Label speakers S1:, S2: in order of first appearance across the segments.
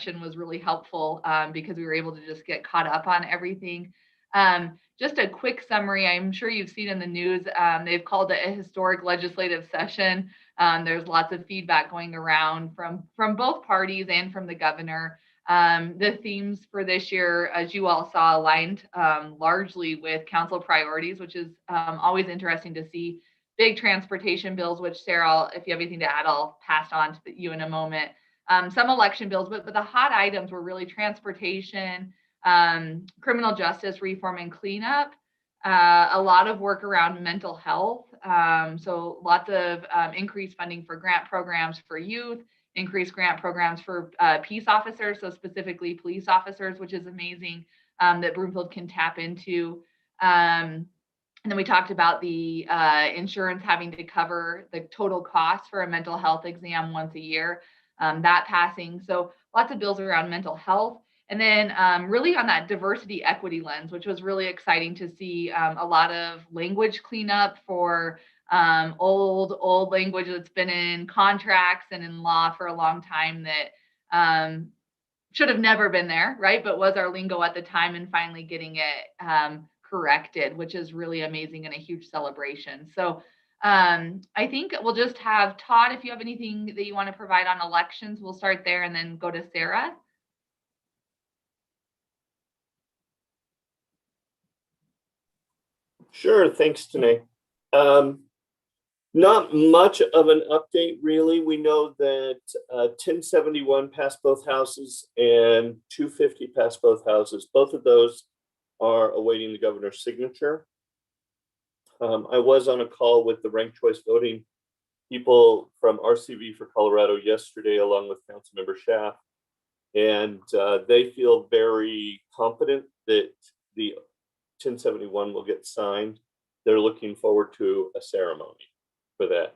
S1: session was really helpful because we were able to just get caught up on everything. Just a quick summary. I'm sure you've seen in the news, they've called it a historic legislative session. There's lots of feedback going around from both parties and from the governor. The themes for this year, as you all saw, aligned largely with council priorities, which is always interesting to see. Big transportation bills, which Sarah, if you have anything to add, I'll pass on to you in a moment. Some election bills, but the hot items were really transportation, criminal justice reform and cleanup, a lot of work around mental health. So lots of increased funding for grant programs for youth, increased grant programs for peace officers, so specifically police officers, which is amazing that Broomfield can tap into. And then we talked about the insurance having to cover the total cost for a mental health exam once a year, that passing. So lots of bills around mental health. And then really on that diversity equity lens, which was really exciting to see a lot of language cleanup for old language that's been in contracts and in law for a long time that should have never been there, right? But was our lingo at the time, and finally getting it corrected, which is really amazing and a huge celebration. So I think we'll just have Todd, if you have anything that you want to provide on elections, we'll start there and then go to Sarah.
S2: Sure, thanks, Tanae. Not much of an update, really. We know that 1071 passed both houses and 250 passed both houses. Both of those are awaiting the governor's signature. I was on a call with the ranked choice voting people from RCV for Colorado yesterday, along with Councilmember Schaaf, and they feel very confident that the 1071 will get signed. They're looking forward to a ceremony for that.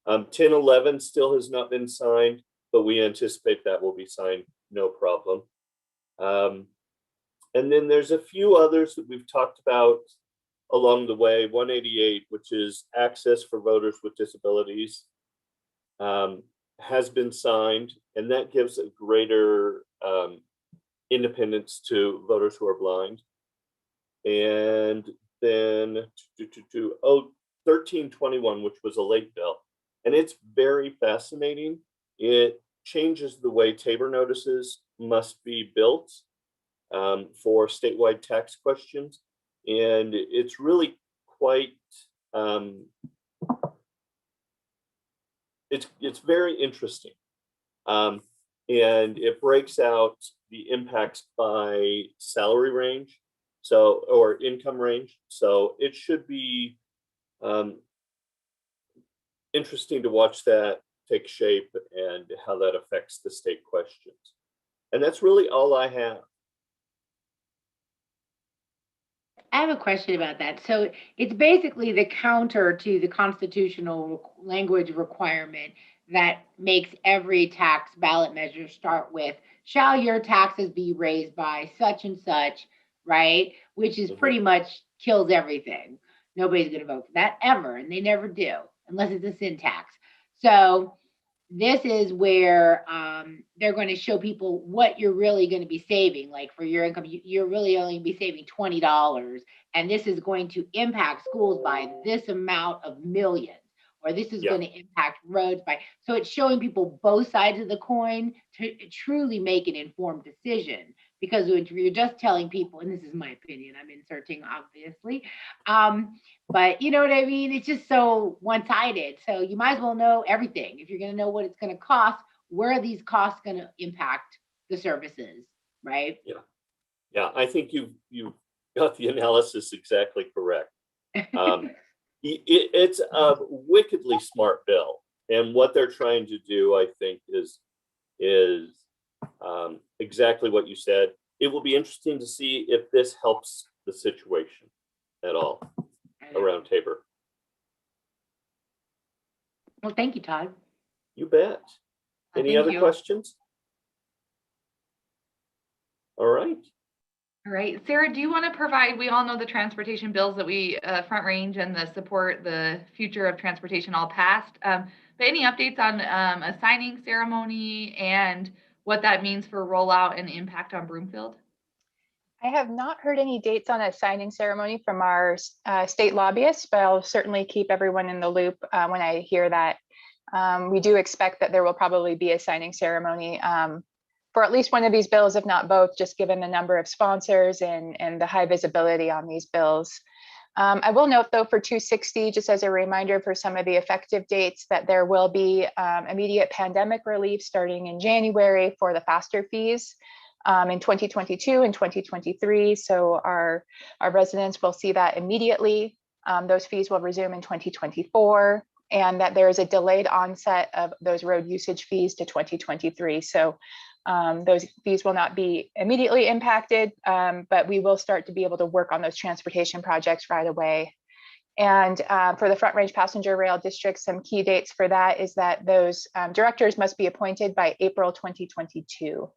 S2: 1011 still has not been signed, but we anticipate that will be signed, no problem. And then there's a few others that we've talked about along the way. 188, which is access for voters with disabilities, has been signed, and that gives a greater independence to voters who are blind. And then 1321, which was a late bill, and it's very fascinating. It changes the way Tabor notices must be built for statewide tax questions, and it's really quite it's very interesting, and it breaks out the impacts by salary range, so, or income range. So it should be interesting to watch that take shape and how that affects the state questions. And that's really all I have.
S3: I have a question about that. So it's basically the counter to the constitutional language requirement that makes every tax ballot measure start with, shall your taxes be raised by such and such, right? Which is pretty much kills everything. Nobody's going to vote for that ever, and they never do, unless it's a sin tax. So this is where they're going to show people what you're really going to be saving. Like for your income, you're really only going to be saving $20, and this is going to impact schools by this amount of millions, or this is going to impact roads by. So it's showing people both sides of the coin to truly make an informed decision. Because if you're just telling people, and this is my opinion, I'm inserting obviously, but you know what I mean? It's just so one-sided. So you might as well know everything. If you're going to know what it's going to cost, where are these costs going to impact the services, right?
S2: Yeah, I think you got the analysis exactly correct. It's a wickedly smart bill, and what they're trying to do, I think, is exactly what you said. It will be interesting to see if this helps the situation at all around Tabor.
S3: Well, thank you, Todd.
S2: You bet. Any other questions? All right.
S1: All right, Sarah, do you want to provide, we all know the transportation bills that we Front Range and the support the future of transportation all passed, but any updates on a signing ceremony and what that means for rollout and impact on Broomfield?
S4: I have not heard any dates on a signing ceremony from our state lobbyists, but I'll certainly keep everyone in the loop when I hear that. We do expect that there will probably be a signing ceremony for at least one of these bills, if not both, just given the number of sponsors and the high visibility on these bills. I will note, though, for 260, just as a reminder for some of the effective dates, that there will be immediate pandemic relief starting in January for the faster fees in 2022 and 2023. So our residents will see that immediately. Those fees will resume in 2024, and that there is a delayed onset of those road usage fees to 2023. So those fees will not be immediately impacted, but we will start to be able to work on those transportation projects right away. And for the Front Range Passenger Rail District, some key dates for that is that those directors must be appointed by April 2022.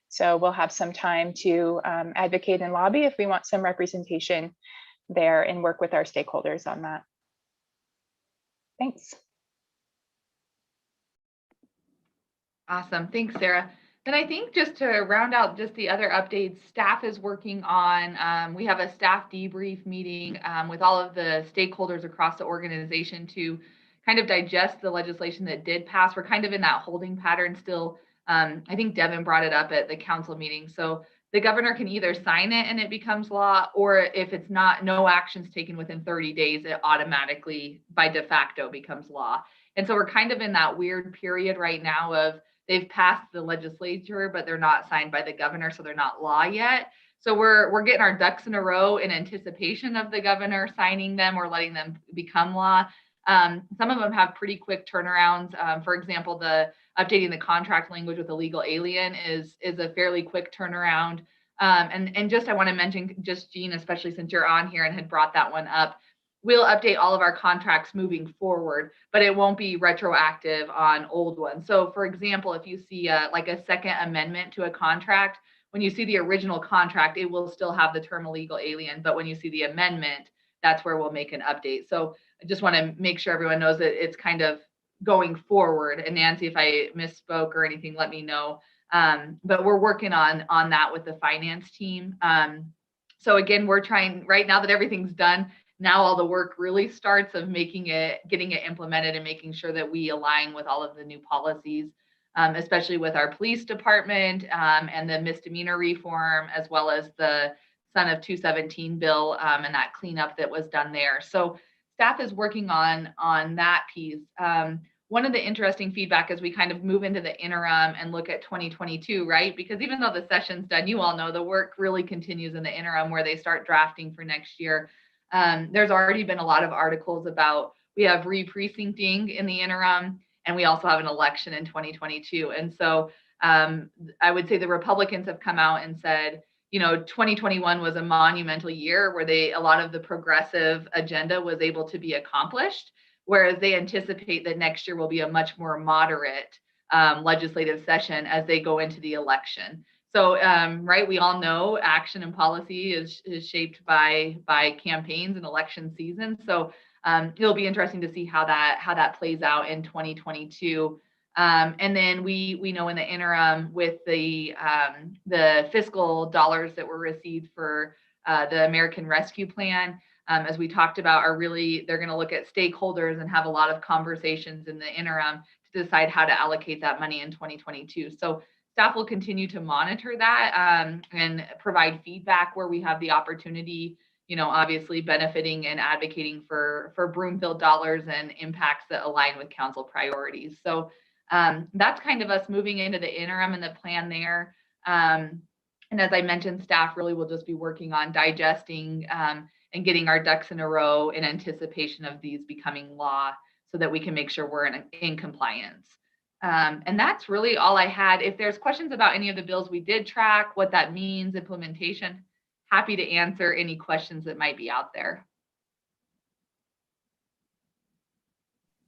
S4: So we'll have some time to advocate and lobby if we want some representation there and work with our stakeholders on that. Thanks.
S1: Awesome. Thanks, Sarah. Then I think just to round out just the other updates, staff is working on, we have a staff debrief meeting with all of the stakeholders across the organization to kind of digest the legislation that did pass. We're kind of in that holding pattern still. I think Devin brought it up at the council meeting. So the governor can either sign it and it becomes law, or if it's not, no actions taken within 30 days, it automatically by de facto becomes law. And so we're kind of in that weird period right now of they've passed the legislature, but they're not signed by the governor, so they're not law yet. So we're getting our ducks in a row in anticipation of the governor signing them or letting them become law. Some of them have pretty quick turnarounds. For example, the updating the contract language with illegal alien is a fairly quick turnaround. And just I want to mention, just Jean, especially since you're on here and had brought that one up, we'll update all of our contracts moving forward, but it won't be retroactive on old ones. So for example, if you see like a second amendment to a contract, when you see the original contract, it will still have the term illegal alien, but when you see the amendment, that's where we'll make an update. So I just want to make sure everyone knows that it's kind of going forward. And Nancy, if I misspoke or anything, let me know. But we're working on that with the finance team. So again, we're trying right now that everything's done. Now all the work really starts of getting it implemented and making sure that we align with all of the new policies, especially with our police department and the misdemeanor reform, as well as the Son of 217 bill and that cleanup that was done there. So staff is working on that piece. One of the interesting feedback as we kind of move into the interim and look at 2022, right? Because even though the session's done, you all know the work really continues in the interim where they start drafting for next year. There's already been a lot of articles about we have re-precincting in the interim, and we also have an election in 2022. And so I would say the Republicans have come out and said, 2021 was a monumental year where a lot of the progressive agenda was able to be accomplished, whereas they anticipate that next year will be a much more moderate legislative session as they go into the election. So, right, we all know action and policy is shaped by campaigns and election season. So it'll be interesting to see how that plays out in 2022. And then we know in the interim with the fiscal dollars that were received for the American Rescue Plan, as we talked about, they're going to look at stakeholders and have a lot of conversations in the interim to decide how to allocate that money in 2022. So staff will continue to monitor that and provide feedback where we have the opportunity, obviously benefiting and advocating for Broomfield dollars and impacts that align with council priorities. So that's kind of us moving into the interim and the plan there. And as I mentioned, staff really will just be working on digesting and getting our ducks in a row in anticipation of these becoming law so that we can make sure we're in compliance. And that's really all I had. If there's questions about any of the bills we did track, what that means, implementation, happy to answer any questions that might be out there.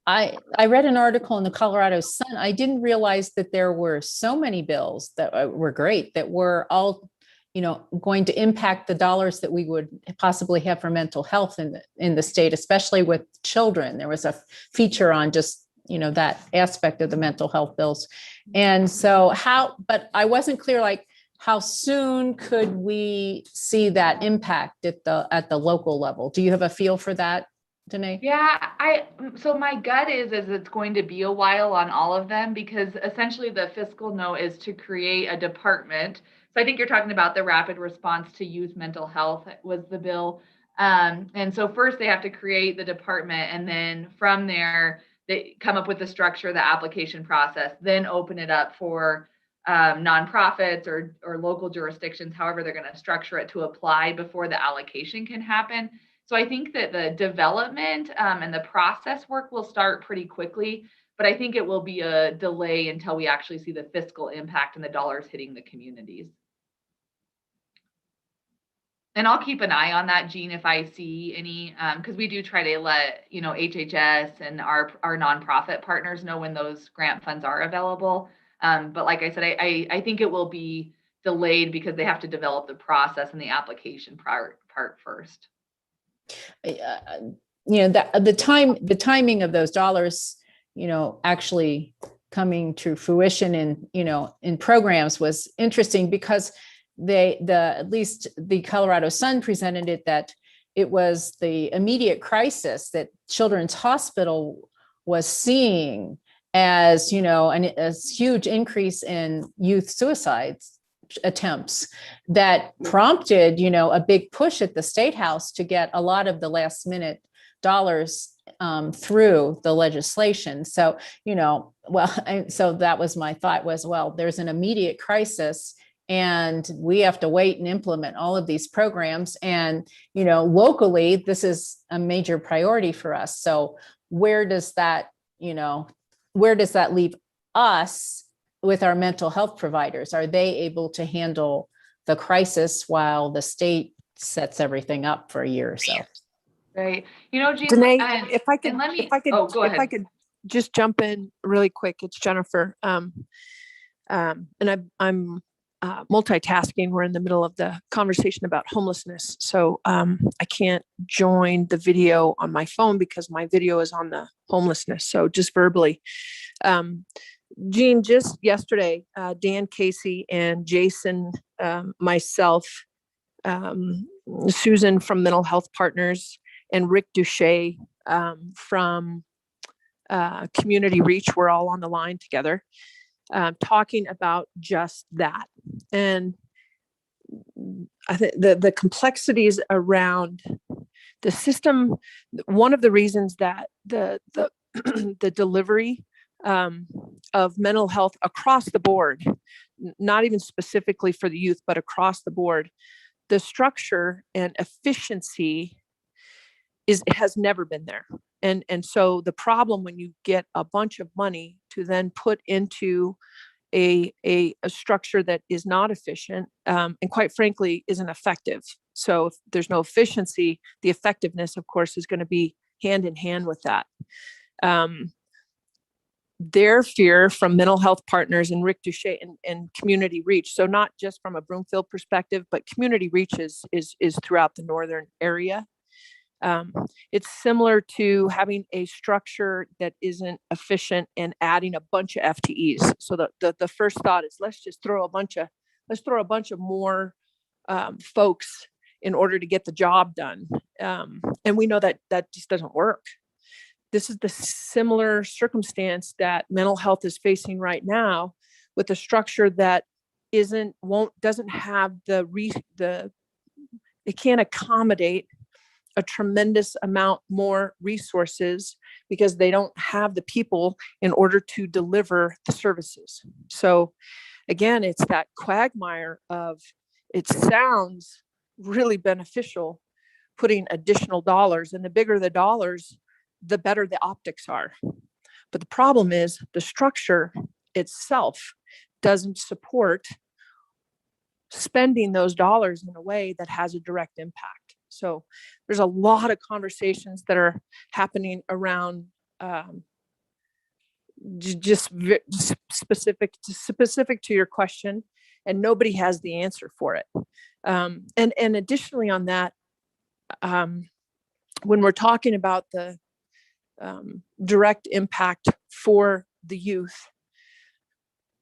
S5: I read an article in the Colorado Sun. I didn't realize that there were so many bills that were great, that were all, going to impact the dollars that we would possibly have for mental health in the state, especially with children. There was a feature on just that aspect of the mental health bills. And so but I wasn't clear, like, how soon could we see that impact at the local level? Do you have a feel for that, Danae?
S1: Yeah, so my gut is it's going to be a while on all of them, because essentially the fiscal note is to create a department. So I think you're talking about the rapid response to youth mental health was the bill. And so first they have to create the department, and then from there they come up with the structure, the application process, then open it up for nonprofits or local jurisdictions, however they're going to structure it, to apply before the allocation can happen. So I think that the development and the process work will start pretty quickly, but I think it will be a delay until we actually see the fiscal impact and the dollars hitting the communities. And I'll keep an eye on that, Jean, if I see any, because we do try to let HHS and our nonprofit partners know when those grant funds are available. But like I said, I think it will be delayed because they have to develop the process and the application part first.
S5: The timing of those dollars, actually coming to fruition in programs was interesting, because at least the Colorado Sun presented it that it was the immediate crisis that Children's Hospital was seeing as, a huge increase in youth suicides attempts that prompted, a big push at the State House to get a lot of the last minute dollars through the legislation. So, so that was my thought was, well, there's an immediate crisis and we have to wait and implement all of these programs. And, locally, this is a major priority for us. So where does that leave us with our mental health providers? Are they able to handle the crisis while the state sets everything up for a year or so?
S1: Right. Jean,
S6: Danae, if I could just jump in really quick. It's Jennifer. And I'm multitasking. We're in the middle of the conversation about homelessness. So I can't join the video on my phone because my video is on the homelessness. So just verbally. Jean, just yesterday, Dan Casey and Jason, myself, Susan from Mental Health Partners, and Rick Duche from Community Reach, we're all on the line together, talking about just that. And I think the complexities around the system, one of the reasons that the delivery of mental health across the board, not even specifically for the youth, but across the board, the structure and efficiency has never been there. And so the problem when you get a bunch of money to then put into a structure that is not efficient, and quite frankly isn't effective. So if there's no efficiency, the effectiveness, of course, is going to be hand in hand with that. Their fear from Mental Health Partners and Rick Duche and Community Reach, so not just from a Broomfield perspective, but Community Reach is throughout the northern area. It's similar to having a structure that isn't efficient and adding a bunch of FTEs. So the first thought is let's throw a bunch of more folks in order to get the job done. And we know that just doesn't work. This is the similar circumstance that mental health is facing right now, with a structure that doesn't have it can't accommodate a tremendous amount more resources because they don't have the people in order to deliver the services. So again, it's that quagmire of, it sounds really beneficial putting additional dollars, and the bigger the dollars, the better the optics are. But the problem is the structure itself doesn't support spending those dollars in a way that has a direct impact. So there's a lot of conversations that are happening around just specific to your question, and nobody has the answer for it. And additionally on that, when we're talking about the direct impact for the youth.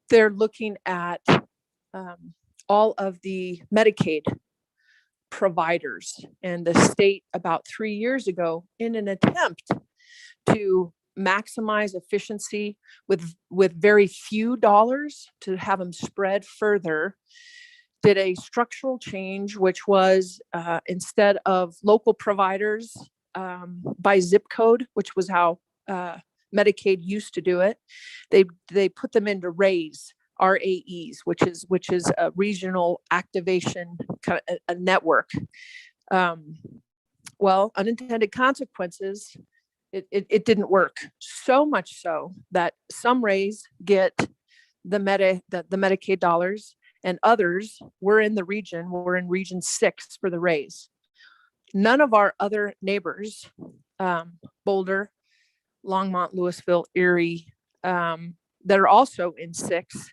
S6: They're looking at all of the Medicaid providers, and the state about 3 years ago, in an attempt to maximize efficiency with very few dollars to have them spread further, did a structural change, which was instead of local providers by zip code, which was how Medicaid used to do it, they put them into RAEs, which is a regional activation kind of a network. Well, unintended consequences, it didn't work. So much so that some RAEs get the Medicaid dollars, and others we're in region 6 for the RAEs. None of our other neighbors, Boulder, Longmont, Louisville, Erie, that are also in 6,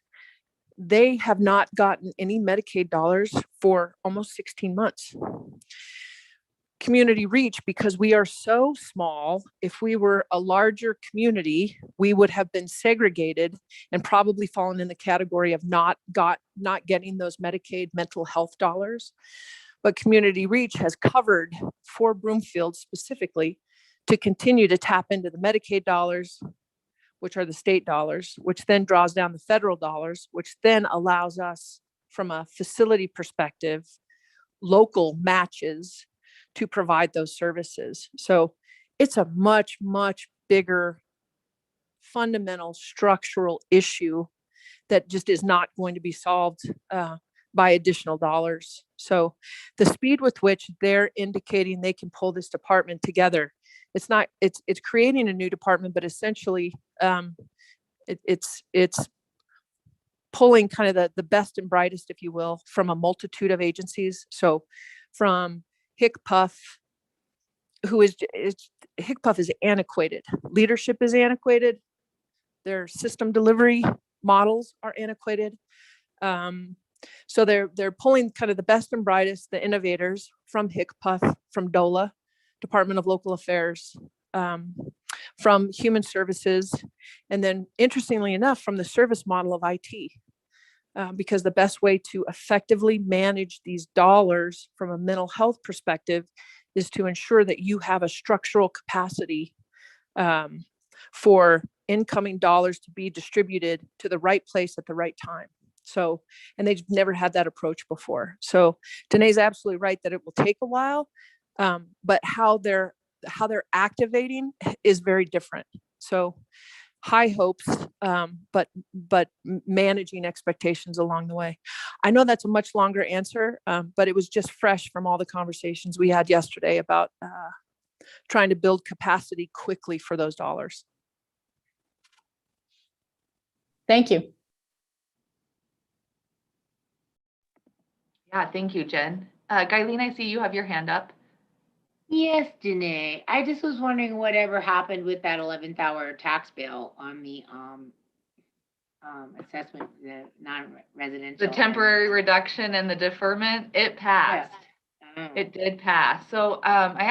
S6: they have not gotten any Medicaid dollars for almost 16 months. Community Reach, because we are so small, if we were a larger community, we would have been segregated and probably fallen in the category of not getting those Medicaid mental health dollars. But Community Reach has covered for Broomfield specifically to continue to tap into the Medicaid dollars, which are the state dollars, which then draws down the federal dollars, which then allows us, from a facility perspective, local matches to provide those services. So it's a much, much bigger fundamental structural issue that just is not going to be solved by additional dollars. So the speed with which they're indicating they can pull this department together, it's creating a new department, but essentially it's pulling kind of the best and brightest, if you will, from a multitude of agencies. So from HCPF, HCPF is antiquated. Leadership is antiquated. Their system delivery models are antiquated. So they're pulling kind of the best and brightest, the innovators from HCPF, from DOLA, Department of Local Affairs, from Human Services, and then interestingly enough, from the service model of IT. Because the best way to effectively manage these dollars from a mental health perspective is to ensure that you have a structural capacity for incoming dollars to be distributed to the right place at the right time. So, and they've never had that approach before. So Danae's absolutely right that it will take a while, but how they're activating is very different. So high hopes, but managing expectations along the way. I know that's a much longer answer, but it was just fresh from all the conversations we had yesterday about trying to build capacity quickly for those dollars.
S5: Thank you.
S1: Yeah, thank you, Jen. Guyleen, I see you have your hand up.
S3: Yes, Danae. I just was wondering whatever happened with that 11th hour tax bill on the assessment, the non-residential.
S1: The temporary reduction and the deferment, it passed.
S3: Oh.
S1: It did pass. So I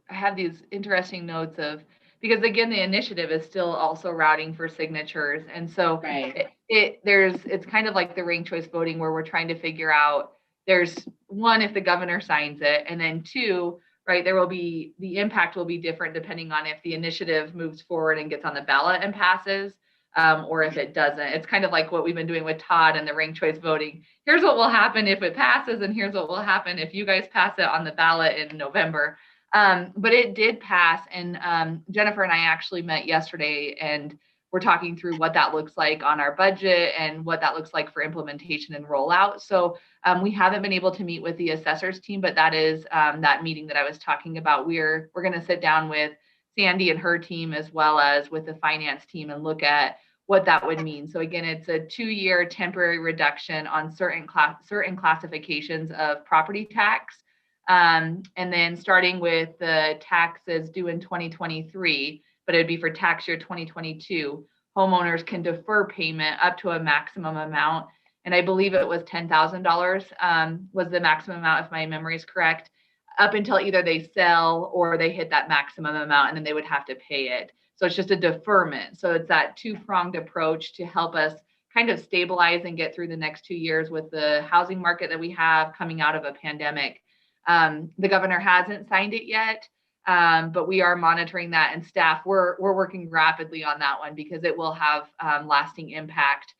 S1: have these interesting notes of, because again, the initiative is still also routing for signatures. And so
S3: Right.
S1: it's kind of like the ranked choice voting where we're trying to figure out, there's one, if the governor signs it, and then two, right, the impact will be different depending on if the initiative moves forward and gets on the ballot and passes, or if it doesn't. It's kind of like what we've been doing with Todd and the ranked choice voting. Here's what will happen if it passes, and here's what will happen if you guys pass it on the ballot in November. But it did pass, and Jennifer and I actually met yesterday, and we're talking through what that looks like on our budget and what that looks like for implementation and rollout. So we haven't been able to meet with the assessors team, but that is that meeting that I was talking about. We're going to sit down with Sandy and her team, as well as with the finance team, and look at what that would mean. So again, it's a 2-year temporary reduction on certain classifications of property tax. And then starting with the taxes due in 2023, but it'd be for tax year 2022, homeowners can defer payment up to a maximum amount. And I believe it was $10,000 was the maximum amount, if my memory is correct. up until either they sell or they hit that maximum amount, and then they would have to pay it. So it's just a deferment. So it's that two-pronged approach to help us kind of stabilize and get through the next 2 years with the housing market that we have coming out of a pandemic. The governor hasn't signed it yet, but we are monitoring that, and staff, we're working rapidly on that one because it will have lasting impact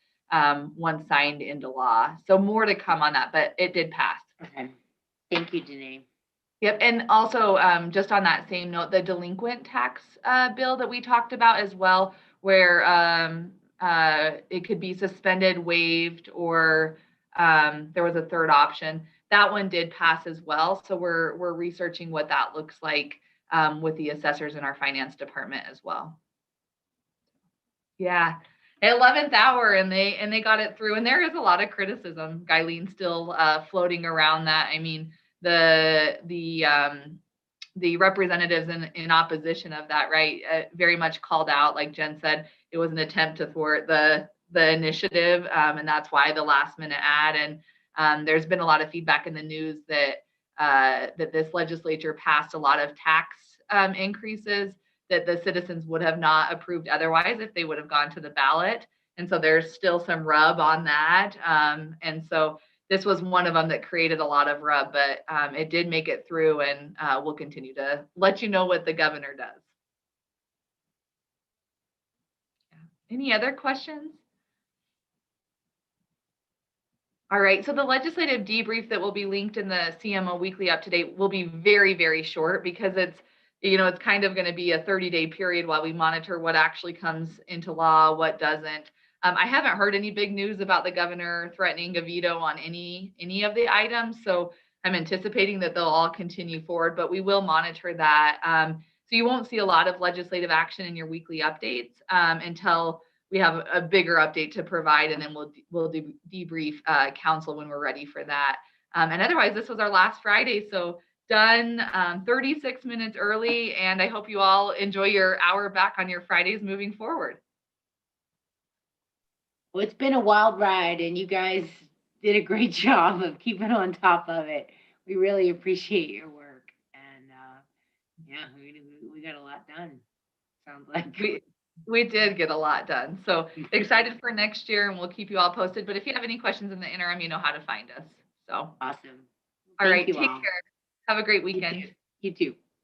S1: once signed into law. So more to come on that, but it did pass.
S3: Okay. Thank you, Danae.
S1: Yep, and also just on that same note, the delinquent tax bill that we talked about as well, where it could be suspended, waived, or there was a third option. That one did pass as well. So we're researching what that looks like with the assessors in our finance department as well. Yeah, 11th hour, and they got it through. And there is a lot of criticism, Guyleen, still floating around that. I mean, the representatives in opposition of that, right, very much called out, like Jen said, it was an attempt to thwart the initiative, and that's why the last minute ad. And there's been a lot of feedback in the news that that this legislature passed a lot of tax increases that the citizens would have not approved otherwise if they would have gone to the ballot. And so there's still some rub on that. And so this was one of them that created a lot of rub, but it did make it through, and we'll continue to let you know what the governor does. Yeah. Any other questions? All right, so the legislative debrief that will be linked in the CMO Weekly Up to Date will be very, very short because it's kind of going to be a 30-day period while we monitor what actually comes into law, what doesn't. I haven't heard any big news about the governor threatening a veto on any of the items, so I'm anticipating that they'll all continue forward, but we will monitor that. So you won't see a lot of legislative action in your weekly updates until we have a bigger update to provide, and then we'll debrief council when we're ready for that. And otherwise, this was our last Friday, so done 36 minutes early, and I hope you all enjoy your hour back on your Fridays moving forward.
S3: Well, it's been a wild ride, and you guys did a great job of keeping on top of it. We really appreciate your work, and yeah, we got a lot done. Sounds like
S1: we did get a lot done. So excited for next year, and we'll keep you all posted. But if you have any questions in the interim, you know how to find us. So
S3: awesome.
S1: All right, take care. Have a great weekend.
S3: You too.